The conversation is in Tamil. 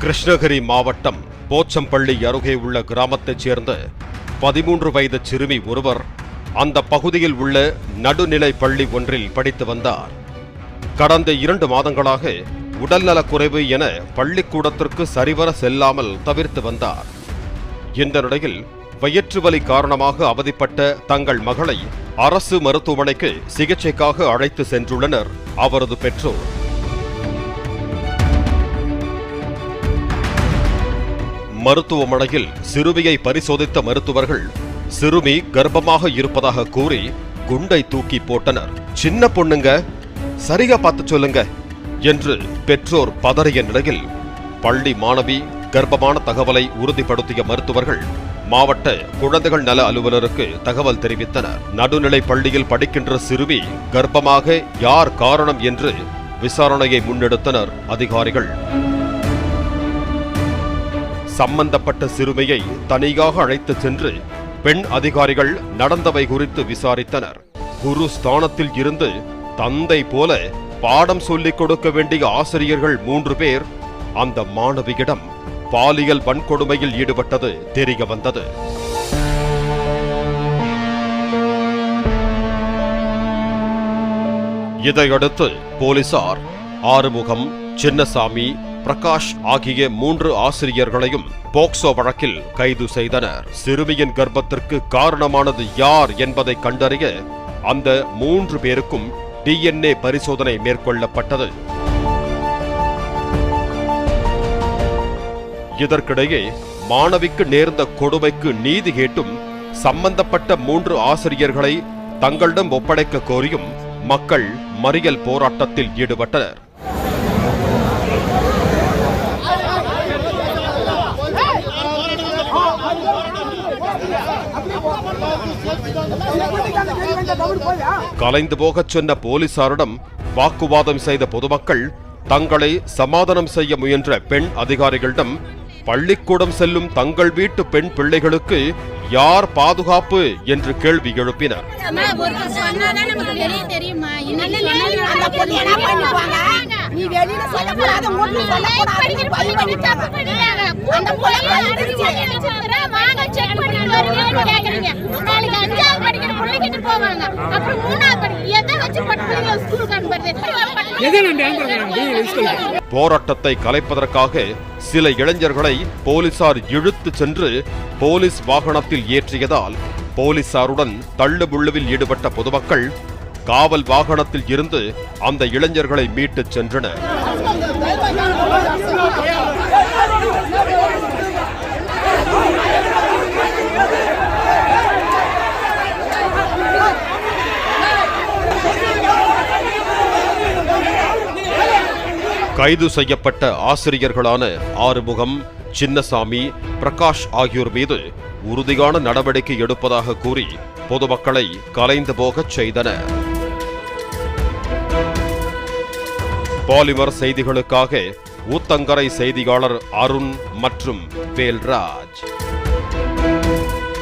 கிருஷ்ணகிரி மாவட்டம் போச்சம்பள்ளி அருகே உள்ள கிராமத்தைச் சேர்ந்த 13 வயது சிறுமி ஒருவர் அந்த பகுதியில் உள்ள நடுநிலை பள்ளி ஒன்றில் படித்து வந்தார். கடந்த 2 மாதங்களாக உடல்நலக்குறைவு என பள்ளிக்கூடத்திற்கு சரிவர செல்லாமல் தவிர்த்து வந்தார். இந்த நிலையில் வயிற்று வலி காரணமாக அவதிப்பட்ட தங்கள் மகளை அரசு மருத்துவமனைக்கு சிகிச்சைக்காக அழைத்து சென்றுள்ளனர் அவரது பெற்றோர். மருத்துவமனையில் சிறுமியை பரிசோதித்த மருத்துவர்கள் சிறுமி கர்ப்பமாக இருப்பதாக கூறி குண்டை தூக்கி போட்டனர். சின்ன பொண்ணுங்க, சரியா பார்த்து சொல்லுங்க என்று பெற்றோர் பதறிய நிலையில் பள்ளி மாணவி கர்ப்பமான தகவலை உறுதிப்படுத்திய மருத்துவர்கள் மாவட்ட குழந்தைகள் நல அலுவலருக்கு தகவல் தெரிவித்தனர். நடுநிலை பள்ளியில் படிக்கின்ற சிறுமி கர்ப்பமாக யார் காரணம் என்று விசாரணையை முன்னெடுத்தனர் அதிகாரிகள். சம்பந்தப்பட்ட சிறுமியை தனியாக அழைத்து சென்று பெண் அதிகாரிகள் நடந்தவை குறித்து விசாரித்தனர். குரு ஸ்தானத்தில் இருந்து தந்தை போல பாடம் சொல்லிக் கொடுக்க வேண்டிய ஆசிரியர்கள் 3 பேர் அந்த மாணவியிடம் பாலியல் வன்கொடுமையில் ஈடுபட்டது தெரிய வந்தது. இதையடுத்து போலீசார் ஆறுமுகம், சின்னசாமி, பிரகாஷ் ஆகிய 3 ஆசிரியர்களையும் போக்சோ வழக்கில் கைது செய்தனர். சிறுமியின் கர்ப்பத்திற்கு காரணமானது யார் என்பதை கண்டறிய அந்த 3 பேருக்கும் DNA பரிசோதனை மேற்கொள்ளப்பட்டது. இதற்கிடையே மாணவிக்கு நேர்ந்த கொடுமைக்கு நீதி கேட்டும் சம்பந்தப்பட்ட 3 ஆசிரியர்களை தங்களிடம் ஒப்படைக்க கோரியும் மக்கள் மறியல் போராட்டத்தில் ஈடுபட்டனர். கலைந்து போகச் சொன்ன போலீசாரிடம் வாக்குவாதம் செய்த பொதுமக்கள் தங்களை சமாதானம் செய்ய முயன்ற பெண் அதிகாரிகளிடம் பள்ளிக்கூடம் செல்லும் தங்கள் வீட்டு பெண் பிள்ளைகளுக்கு யார் பாதுகாப்பு என்று கேள்வி எழுப்பினர். போராட்டத்தை கலைப்பதற்காக சில இளைஞர்களை போலீசார் இழுத்து சென்று போலீஸ் வாகனத்தில் ஏற்றியதால் போலீசாருடன் தள்ளுமுள்ளுவில் ஈடுபட்ட பொதுமக்கள் காவல் வாகனத்தில் இருந்து அந்த இளைஞர்களை மீட்டுச் சென்றனர். கைது செய்யப்பட்ட ஆசிரியர்களான ஆறுமுகம், சின்னசாமி, பிரகாஷ் ஆகியோர் மீது உறுதியான நடவடிக்கை எடுப்பதாக கூறி பொதுமக்களை கலைந்து போகச் செய்தனர். பாலிமர் செய்திகளுக்காக ஊத்தங்கரை செய்தியாளர் அருண் மற்றும் வேல்ராஜ்.